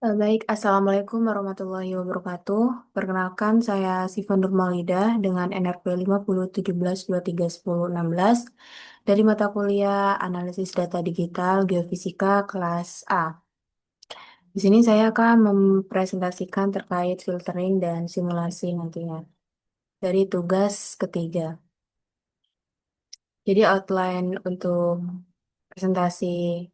Baik, Assalamualaikum warahmatullahi wabarakatuh. Perkenalkan, saya Siva Nurmalidah dengan NRP 5017231016 dari mata kuliah Analisis Data Digital Geofisika kelas A. Di sini saya akan mempresentasikan terkait filtering dan simulasi nantinya dari tugas ketiga. Jadi outline untuk presentasi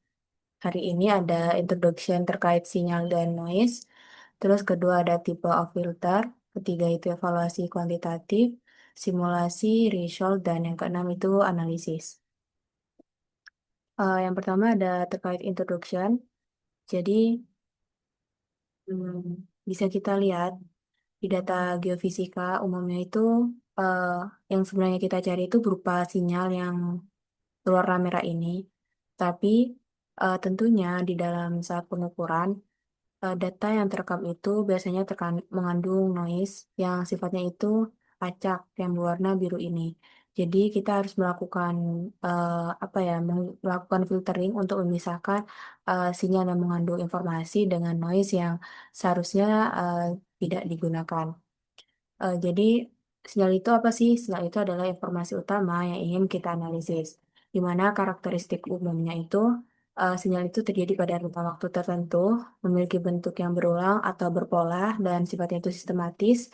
hari ini ada introduction terkait sinyal dan noise. Terus kedua ada type of filter. Ketiga itu evaluasi kuantitatif, simulasi, result, dan yang keenam itu analisis. Yang pertama ada terkait introduction. Jadi hmm, bisa kita lihat di data geofisika umumnya itu eh, yang sebenarnya kita cari itu berupa sinyal yang berwarna merah ini. Tapi tentunya di dalam saat pengukuran data yang terekam itu biasanya mengandung noise yang sifatnya itu acak yang berwarna biru ini. Jadi kita harus melakukan apa ya, melakukan filtering untuk memisahkan sinyal yang mengandung informasi dengan noise yang seharusnya eh, tidak digunakan. Jadi sinyal itu apa sih? Sinyal itu adalah informasi utama yang ingin kita analisis. Di mana karakteristik umumnya itu sinyal itu terjadi pada rentang waktu tertentu, memiliki bentuk yang berulang atau berpola dan sifatnya itu sistematis.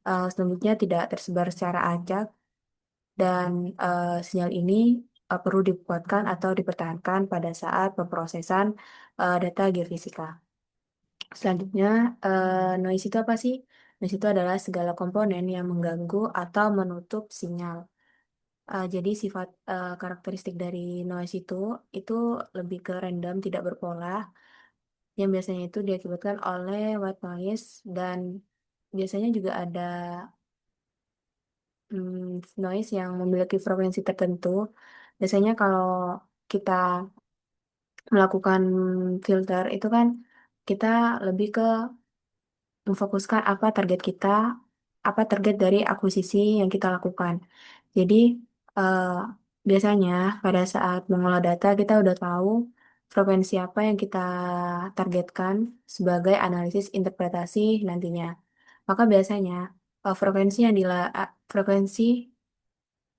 Selanjutnya tidak tersebar secara acak dan sinyal ini perlu dikuatkan atau dipertahankan pada saat pemrosesan data geofisika. Selanjutnya, noise itu apa sih? Noise itu adalah segala komponen yang mengganggu atau menutup sinyal. Jadi sifat karakteristik dari noise itu lebih ke random, tidak berpola, yang biasanya itu diakibatkan oleh white noise dan biasanya juga ada noise yang memiliki frekuensi tertentu. Biasanya kalau kita melakukan filter itu kan kita lebih ke memfokuskan apa target kita, apa target dari akuisisi yang kita lakukan. Jadi, eh, biasanya pada saat mengolah data, kita udah tahu frekuensi apa yang kita targetkan sebagai analisis interpretasi nantinya. Maka biasanya frekuensi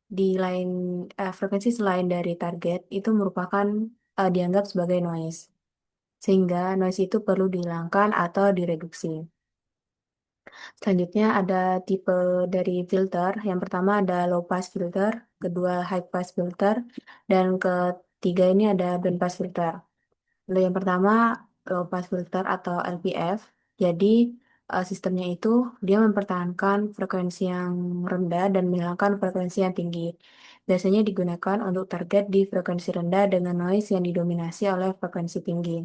di lain frekuensi selain dari target itu merupakan dianggap sebagai noise, sehingga noise itu perlu dihilangkan atau direduksi. Selanjutnya ada tipe dari filter. Yang pertama ada low pass filter, kedua high pass filter, dan ketiga ini ada band pass filter. Lalu yang pertama low pass filter atau LPF. Jadi sistemnya itu dia mempertahankan frekuensi yang rendah dan menghilangkan frekuensi yang tinggi. Biasanya digunakan untuk target di frekuensi rendah dengan noise yang didominasi oleh frekuensi tinggi.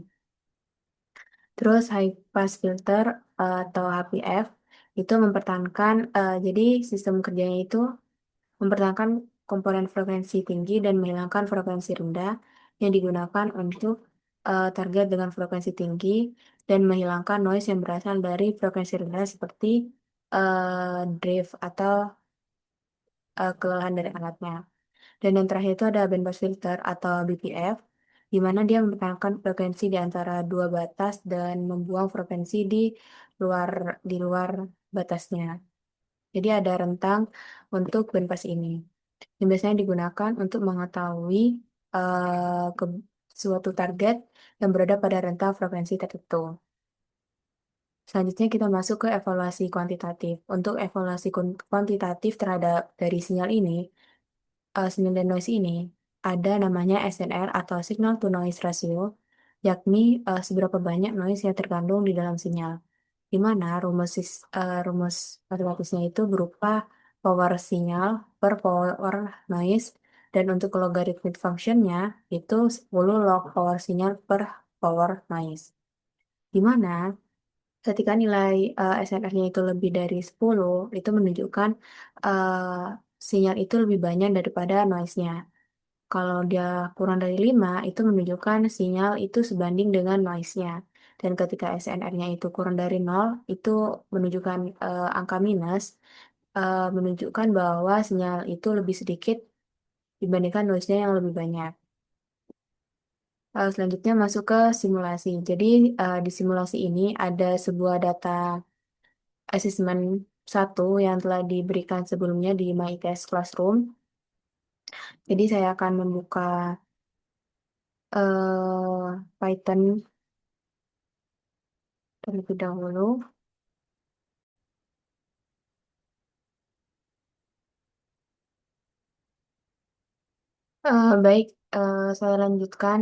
Terus high pass filter atau HPF itu mempertahankan, jadi sistem kerjanya itu mempertahankan komponen frekuensi tinggi dan menghilangkan frekuensi rendah yang digunakan untuk target dengan frekuensi tinggi dan menghilangkan noise yang berasal dari frekuensi rendah seperti drift atau kelelahan dari alatnya. Dan yang terakhir itu ada bandpass filter atau BPF, di mana dia mempertahankan frekuensi di antara dua batas dan membuang frekuensi luar di luar batasnya. Jadi ada rentang untuk bandpass ini. Yang biasanya digunakan untuk mengetahui ke suatu target yang berada pada rentang frekuensi tertentu. Selanjutnya kita masuk ke evaluasi kuantitatif. Untuk evaluasi kuantitatif terhadap dari sinyal ini, sinyal dan noise ini ada namanya SNR atau signal to noise ratio, yakni seberapa banyak noise yang terkandung di dalam sinyal. Di mana rumus matematisnya itu berupa power sinyal per power noise dan untuk logarithmic functionnya itu 10 log power sinyal per power noise. Di mana ketika nilai SNR-nya itu lebih dari 10, itu menunjukkan sinyal itu lebih banyak daripada noise-nya. Kalau dia kurang dari 5, itu menunjukkan sinyal itu sebanding dengan noise-nya. Dan ketika SNR-nya itu kurang dari 0, itu menunjukkan angka minus, menunjukkan bahwa sinyal itu lebih sedikit dibandingkan noise-nya yang lebih banyak. Selanjutnya masuk ke simulasi. Jadi di simulasi ini ada sebuah data asesmen satu yang telah diberikan sebelumnya di MyITS Classroom. Jadi saya akan membuka Python terlebih dahulu. Baik, saya lanjutkan.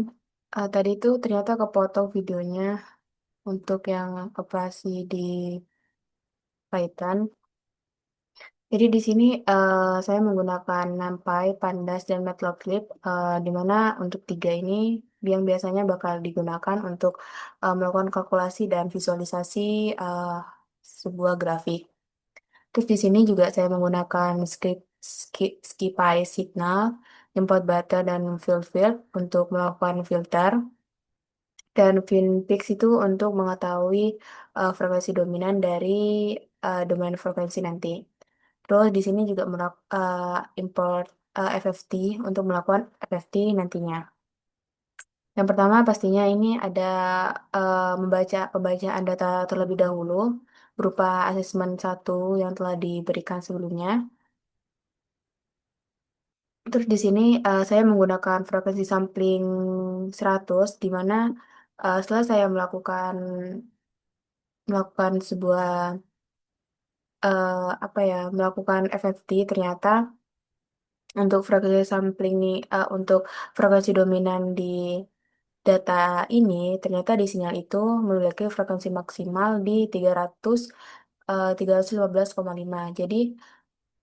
Tadi itu ternyata kepotong videonya untuk yang operasi di Python. Jadi di sini saya menggunakan NumPy, Pandas, dan Matplotlib, di mana untuk tiga ini yang biasanya bakal digunakan untuk melakukan kalkulasi dan visualisasi eh, sebuah grafik. Terus di sini juga saya menggunakan script SciPy Signal, import butter, dan fill untuk melakukan filter. Dan FinPix itu untuk mengetahui frekuensi dominan dari domain frekuensi nanti. Terus di sini juga import FFT untuk melakukan FFT nantinya. Yang pertama pastinya ini ada membaca pembacaan data terlebih dahulu berupa asesmen satu yang telah diberikan sebelumnya. Terus di sini saya menggunakan frekuensi sampling 100 di mana setelah saya melakukan sebuah apa ya melakukan FFT ternyata untuk frekuensi sampling nih untuk frekuensi dominan di data ini ternyata di sinyal itu memiliki frekuensi maksimal di 315,5. Jadi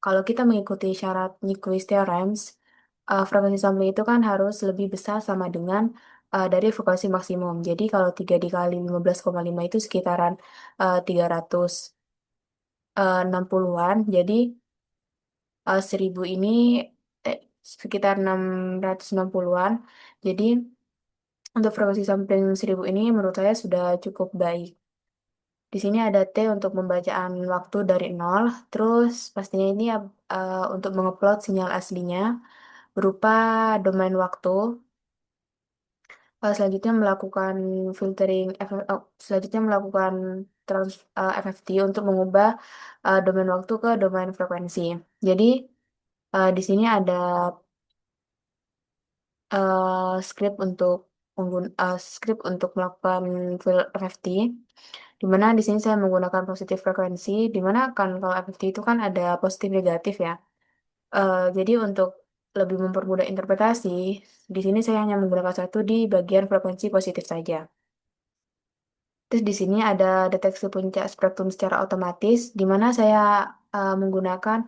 kalau kita mengikuti syarat Nyquist theorems, frekuensi sampling itu kan harus lebih besar sama dengan dari frekuensi maksimum. Jadi kalau 3 dikali 15,5 itu sekitaran 360-an. Jadi 1000 ini eh, sekitar 660-an. Jadi untuk frekuensi sampling 1000 ini menurut saya sudah cukup baik. Di sini ada T untuk pembacaan waktu dari nol. Terus pastinya ini untuk mengupload sinyal aslinya berupa domain waktu. Selanjutnya melakukan filtering, selanjutnya melakukan FFT untuk mengubah domain waktu ke domain frekuensi. Jadi di sini ada script untuk melakukan FFT, di mana di sini saya menggunakan positif frekuensi, di mana kan kalau FFT itu kan ada positif negatif ya. Jadi untuk lebih mempermudah interpretasi, di sini saya hanya menggunakan satu di bagian frekuensi positif saja. Terus di sini ada deteksi puncak spektrum secara otomatis, di mana saya menggunakan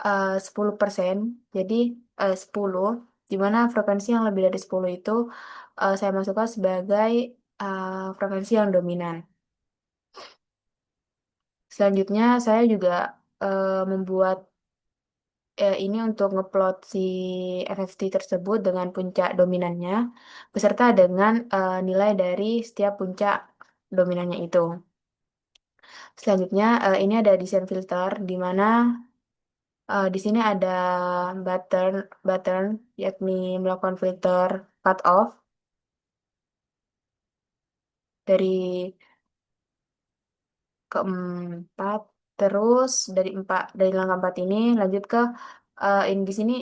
10%, jadi 10, di mana frekuensi yang lebih dari 10 itu saya masukkan sebagai frekuensi yang dominan. Selanjutnya saya juga membuat ini untuk ngeplot si FFT tersebut dengan puncak dominannya, beserta dengan nilai dari setiap puncak dominannya itu. Selanjutnya, ini ada desain filter di mana di sini ada button, button yakni melakukan filter cut off dari keempat, terus dari langkah 4 ini lanjut ke ini di sini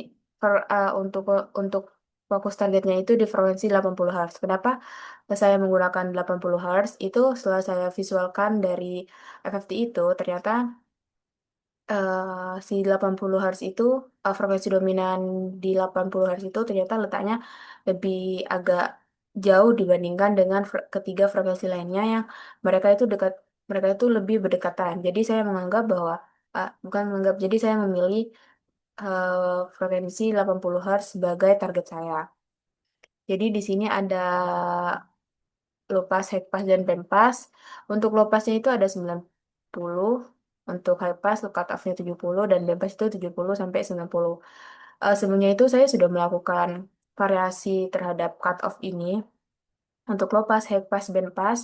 untuk fokus targetnya itu di frekuensi 80 Hz. Kenapa saya menggunakan 80 Hz? Itu setelah saya visualkan dari FFT itu ternyata si 80 Hz itu frekuensi dominan di 80 Hz itu ternyata letaknya lebih agak jauh dibandingkan dengan ketiga frekuensi lainnya yang mereka itu dekat mereka itu lebih berdekatan. Jadi saya menganggap bahwa bukan menganggap jadi saya memilih frekuensi 80 Hz sebagai target saya. Jadi di sini ada low pass, high pass, dan band pass. Untuk low passnya itu ada 90, untuk high pass cut off-nya 70, dan band pass itu 70 sampai 90. Sebelumnya itu saya sudah melakukan variasi terhadap cut off ini untuk low pass, high pass, band pass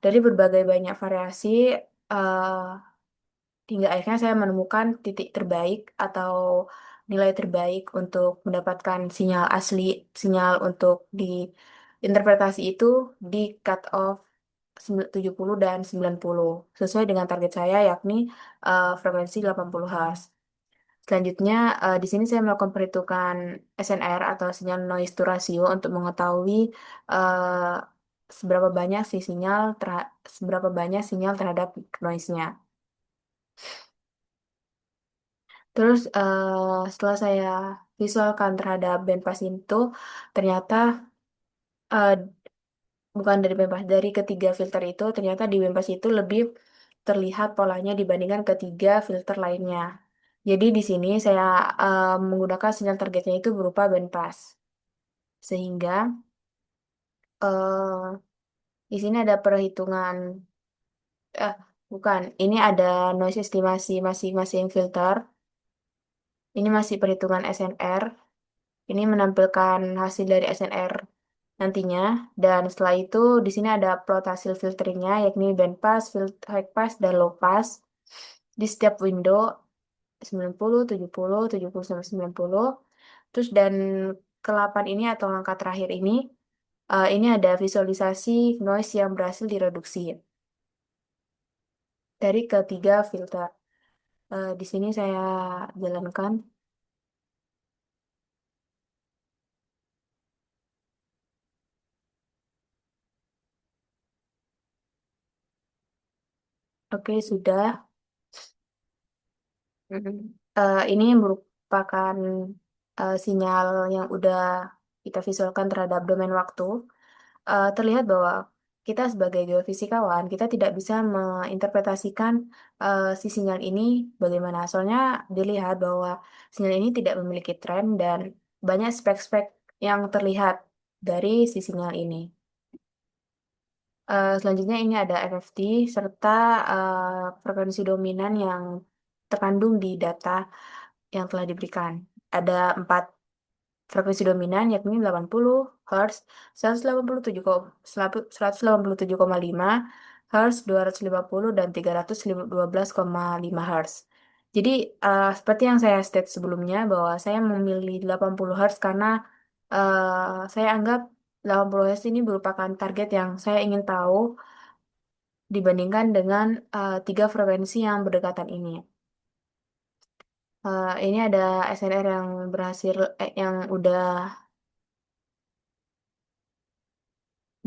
dari berbagai banyak variasi eh, hingga akhirnya saya menemukan titik terbaik atau nilai terbaik untuk mendapatkan sinyal asli, sinyal untuk di interpretasi itu di cut off 70 dan 90 sesuai dengan target saya yakni frekuensi 80 Hz. Selanjutnya, di sini saya melakukan perhitungan SNR atau sinyal noise to ratio untuk mengetahui eh, seberapa banyak sinyal terhadap noise-nya. Terus setelah saya visualkan terhadap bandpass itu, ternyata eh, bukan dari bandpass, dari ketiga filter itu, ternyata di bandpass itu lebih terlihat polanya dibandingkan ketiga filter lainnya. Jadi di sini saya menggunakan sinyal targetnya itu berupa bandpass. Sehingga eh di sini ada perhitungan, eh bukan, ini ada noise estimasi masing-masing filter. Ini masih perhitungan SNR. Ini menampilkan hasil dari SNR nantinya. Dan setelah itu di sini ada plot hasil filteringnya, yakni band pass, high pass, dan low pass. Di setiap window 90, 70, 70 sampai 90. Terus dan ke-8 ini atau angka terakhir ini ada visualisasi noise yang berhasil direduksi dari ketiga filter. Di sini saya jalankan. Oke, sudah. Mm-mm. Ini merupakan sinyal yang udah kita visualkan terhadap domain waktu. Terlihat bahwa kita sebagai geofisikawan, kita tidak bisa menginterpretasikan si sinyal ini bagaimana. Soalnya dilihat bahwa sinyal ini tidak memiliki tren dan banyak spek-spek yang terlihat dari si sinyal ini. Selanjutnya ini ada FFT serta frekuensi dominan yang terkandung di data yang telah diberikan. Ada 4 frekuensi dominan yakni 80 Hz, 187,5 Hz, 250 dan 312,5 Hz. Jadi seperti yang saya state sebelumnya bahwa saya memilih 80 Hz karena saya anggap 80 Hz ini merupakan target yang saya ingin tahu dibandingkan dengan tiga frekuensi yang berdekatan ini. Ini ada SNR yang berhasil, yang udah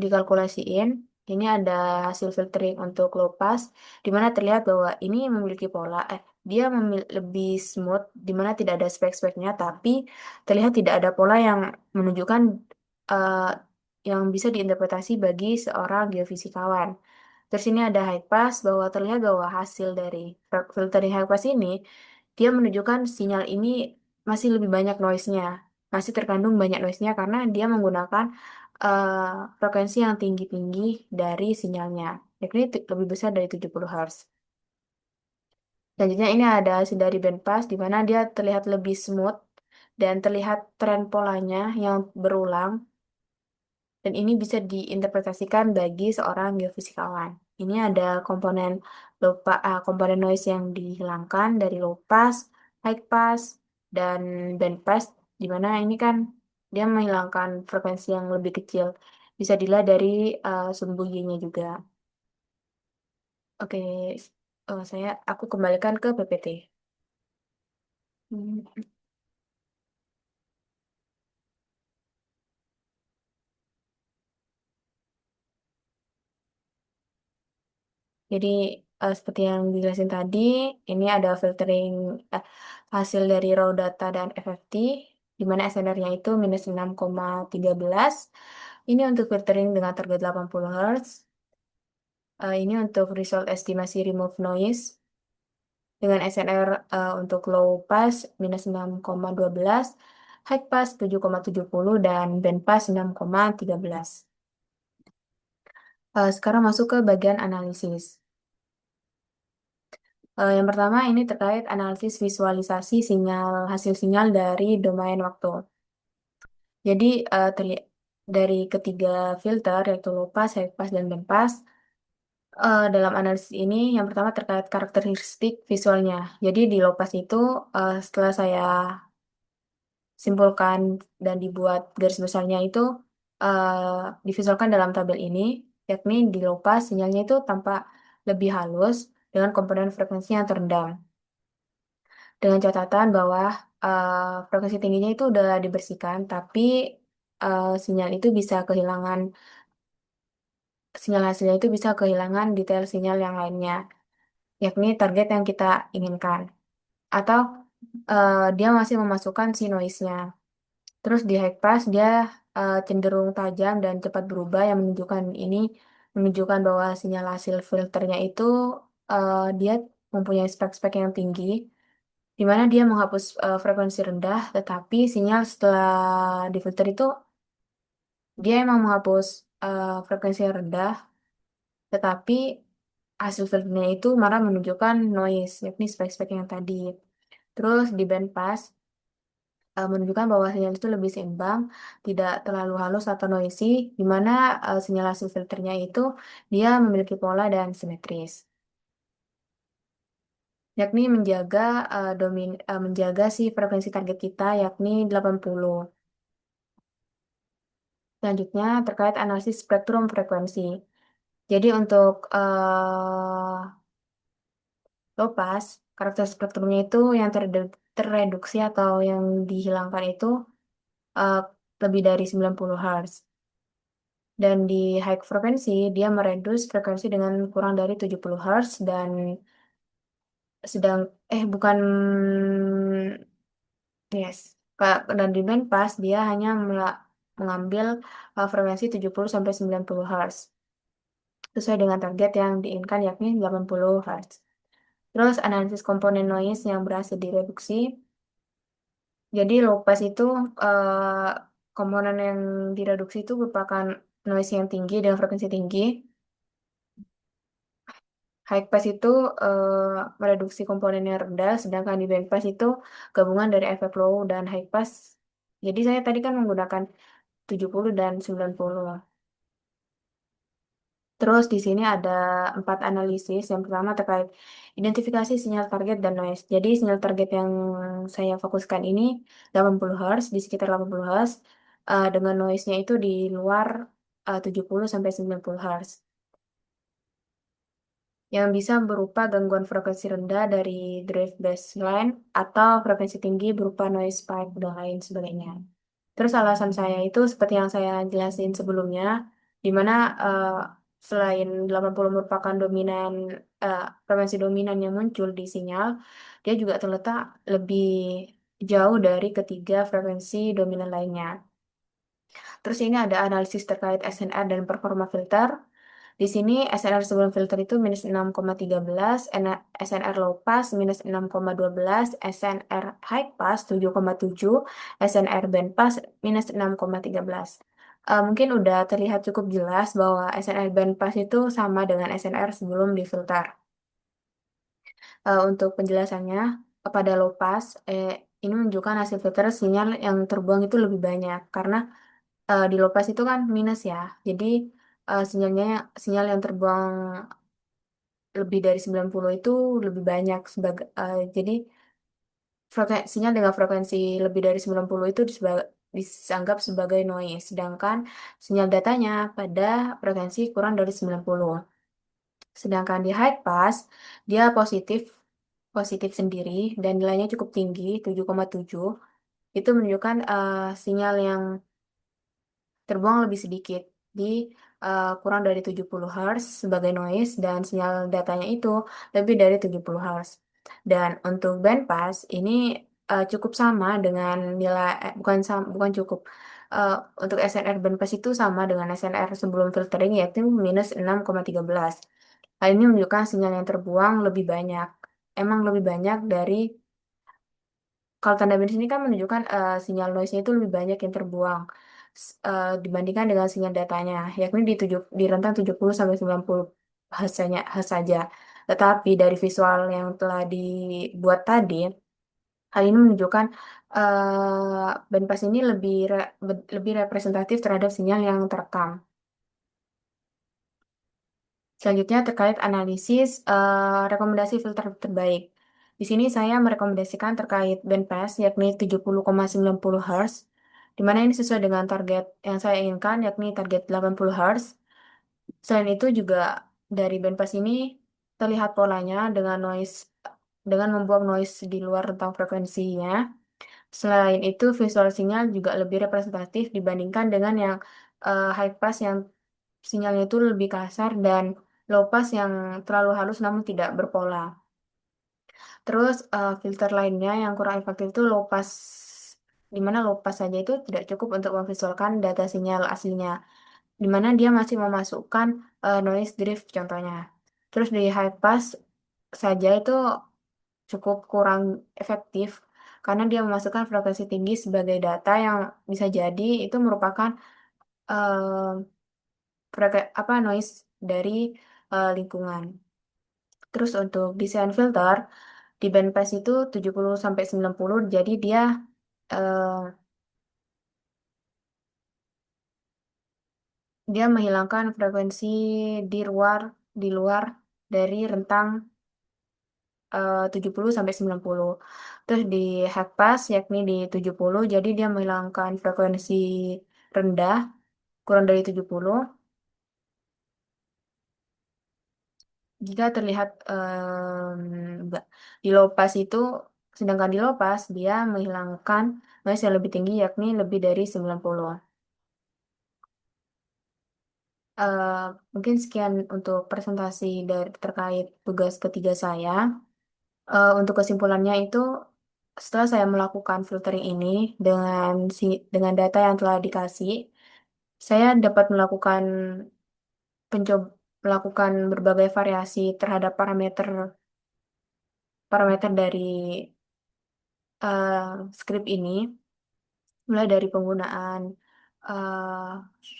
dikalkulasiin. Ini ada hasil filtering untuk low pass, di mana terlihat bahwa ini memiliki pola, dia lebih smooth, di mana tidak ada spek-speknya, tapi terlihat tidak ada pola yang menunjukkan eh, yang bisa diinterpretasi bagi seorang geofisikawan. Terus ini ada high pass, bahwa terlihat bahwa hasil dari filtering high pass ini, dia menunjukkan sinyal ini masih lebih banyak noise-nya, masih terkandung banyak noise-nya karena dia menggunakan frekuensi yang tinggi-tinggi dari sinyalnya, yakni lebih besar dari 70 Hz. Selanjutnya ini ada hasil dari bandpass, di mana dia terlihat lebih smooth dan terlihat tren polanya yang berulang, dan ini bisa diinterpretasikan bagi seorang geofisikawan. Ini ada komponen noise yang dihilangkan dari low pass, high pass, dan band pass, di mana ini kan dia menghilangkan frekuensi yang lebih kecil. Bisa dilihat dari sumbu Y-nya juga. Oke, aku kembalikan ke PPT. Hmm, Jadi seperti yang dijelasin tadi, ini ada filtering eh, hasil dari raw data dan FFT, di mana SNR-nya itu minus 6,13. Ini untuk filtering dengan target 80 Hz. Ini untuk result estimasi remove noise dengan SNR untuk low pass minus 6,12, high pass 7,70, dan band pass 6,13. Sekarang masuk ke bagian analisis. Yang pertama ini terkait analisis visualisasi hasil sinyal dari domain waktu. Jadi dari ketiga filter yaitu low pass, high pass, dan band pass, dalam analisis ini yang pertama terkait karakteristik visualnya. Jadi di low pass itu setelah saya simpulkan dan dibuat garis besarnya itu divisualkan dalam tabel ini, yakni di low pass sinyalnya itu tampak lebih halus dengan komponen frekuensi yang terendah. Dengan catatan bahwa frekuensi tingginya itu udah dibersihkan, tapi sinyal itu bisa kehilangan, sinyal hasilnya itu bisa kehilangan detail sinyal yang lainnya, yakni target yang kita inginkan. Atau dia masih memasukkan si noise-nya. Terus di high pass dia cenderung tajam dan cepat berubah yang menunjukkan bahwa sinyal hasil filternya itu dia mempunyai spek-spek yang tinggi, di mana dia menghapus frekuensi rendah, tetapi sinyal setelah difilter itu dia emang menghapus frekuensi yang rendah, tetapi hasil filternya itu malah menunjukkan noise, yakni spek-spek yang tadi. Terus di bandpass menunjukkan bahwa sinyal itu lebih seimbang, tidak terlalu halus atau noisy, di mana sinyal hasil filternya itu dia memiliki pola dan simetris, yakni menjaga si frekuensi target kita yakni 80. Selanjutnya terkait analisis spektrum frekuensi. Jadi untuk low pass, karakter spektrumnya itu yang terreduksi atau yang dihilangkan itu eh, lebih dari 90 Hz. Dan di high frekuensi, dia meredus frekuensi dengan kurang dari 70 Hz dan sedang, bukan, yes. Dan di band pass, dia hanya mengambil frekuensi 70 sampai 90 Hz. Sesuai dengan target yang diinginkan yakni 80 Hz. Terus analisis komponen noise yang berhasil direduksi. Jadi low pass itu komponen yang direduksi itu merupakan noise yang tinggi dengan frekuensi tinggi. High pass itu mereduksi komponen yang rendah, sedangkan di band pass itu gabungan dari efek low dan high pass. Jadi saya tadi kan menggunakan 70 dan 90. Terus di sini ada 4 analisis. Yang pertama terkait identifikasi sinyal target dan noise. Jadi sinyal target yang saya fokuskan ini 80 Hz, di sekitar 80 Hz, dengan noise-nya itu di luar 70 sampai 90 Hz. Yang bisa berupa gangguan frekuensi rendah dari drive baseline atau frekuensi tinggi berupa noise spike dan lain sebagainya. Terus alasan saya itu seperti yang saya jelasin sebelumnya, di mana selain 80 merupakan frekuensi dominan yang muncul di sinyal, dia juga terletak lebih jauh dari ketiga frekuensi dominan lainnya. Terus ini ada analisis terkait SNR dan performa filter. Di sini SNR sebelum filter itu minus 6,13, SNR low pass minus 6,12, SNR high pass 7,7, SNR band pass minus 6,13. Mungkin udah terlihat cukup jelas bahwa SNR band pass itu sama dengan SNR sebelum difilter. Untuk penjelasannya, pada low pass, ini menunjukkan hasil filter sinyal yang terbuang itu lebih banyak karena di low pass itu kan minus ya. Jadi sinyal yang terbuang lebih dari 90 itu lebih banyak jadi sinyal dengan frekuensi lebih dari 90 itu dianggap sebagai noise, sedangkan sinyal datanya pada frekuensi kurang dari 90. Sedangkan di high pass dia positif positif sendiri dan nilainya cukup tinggi 7,7. Itu menunjukkan sinyal yang terbuang lebih sedikit di kurang dari 70 Hz sebagai noise dan sinyal datanya itu lebih dari 70 Hz. Dan untuk bandpass ini cukup sama dengan nilai bukan cukup. Eh, untuk SNR bandpass itu sama dengan SNR sebelum filtering yaitu minus 6,13. Hal ini menunjukkan sinyal yang terbuang lebih banyak. Emang lebih banyak dari kalau tanda minus ini kan menunjukkan sinyal noise-nya itu lebih banyak yang terbuang dibandingkan dengan sinyal datanya, yakni di rentang 70 sampai 90 Hz saja. Tetapi dari visual yang telah dibuat tadi, hal ini menunjukkan bandpass ini lebih representatif terhadap sinyal yang terekam. Selanjutnya terkait analisis rekomendasi filter terbaik. Di sini saya merekomendasikan terkait bandpass yakni 70,90 Hz di mana ini sesuai dengan target yang saya inginkan, yakni target 80 Hz. Selain itu juga dari bandpass ini terlihat polanya dengan membuang noise di luar rentang frekuensinya. Selain itu, visual sinyal juga lebih representatif dibandingkan dengan yang high pass yang sinyalnya itu lebih kasar dan low pass yang terlalu halus namun tidak berpola. Terus filter lainnya yang kurang efektif itu low pass, di mana low pass saja itu tidak cukup untuk memvisualkan data sinyal aslinya, di mana dia masih memasukkan noise drift contohnya. Terus di high pass saja itu cukup kurang efektif karena dia memasukkan frekuensi tinggi sebagai data yang bisa jadi itu merupakan apa noise dari lingkungan. Terus untuk desain filter di bandpass itu 70 sampai 90, jadi eh, dia menghilangkan frekuensi di luar dari rentang 70 sampai 90. Terus di high pass yakni di 70, jadi dia menghilangkan frekuensi rendah kurang dari 70. Jika terlihat enggak di low pass itu, sedangkan di low pass dia menghilangkan noise yang lebih tinggi yakni lebih dari 90. Eh, Mungkin sekian untuk presentasi dari terkait tugas ketiga saya. Untuk kesimpulannya itu, setelah saya melakukan filtering ini dengan data yang telah dikasih, saya dapat pencob melakukan berbagai variasi terhadap parameter parameter dari script ini, mulai dari penggunaan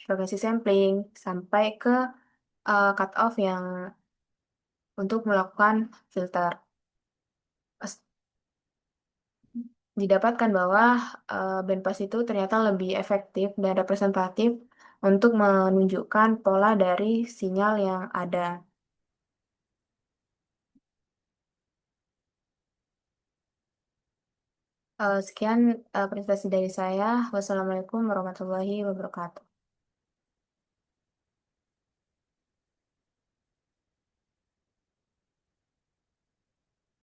frekuensi sampling sampai ke cutoff yang untuk melakukan filter. Pas- Didapatkan bahwa bandpass itu ternyata lebih efektif dan representatif untuk menunjukkan pola dari sinyal yang ada. Sekian presentasi dari saya. Wassalamualaikum warahmatullahi wabarakatuh.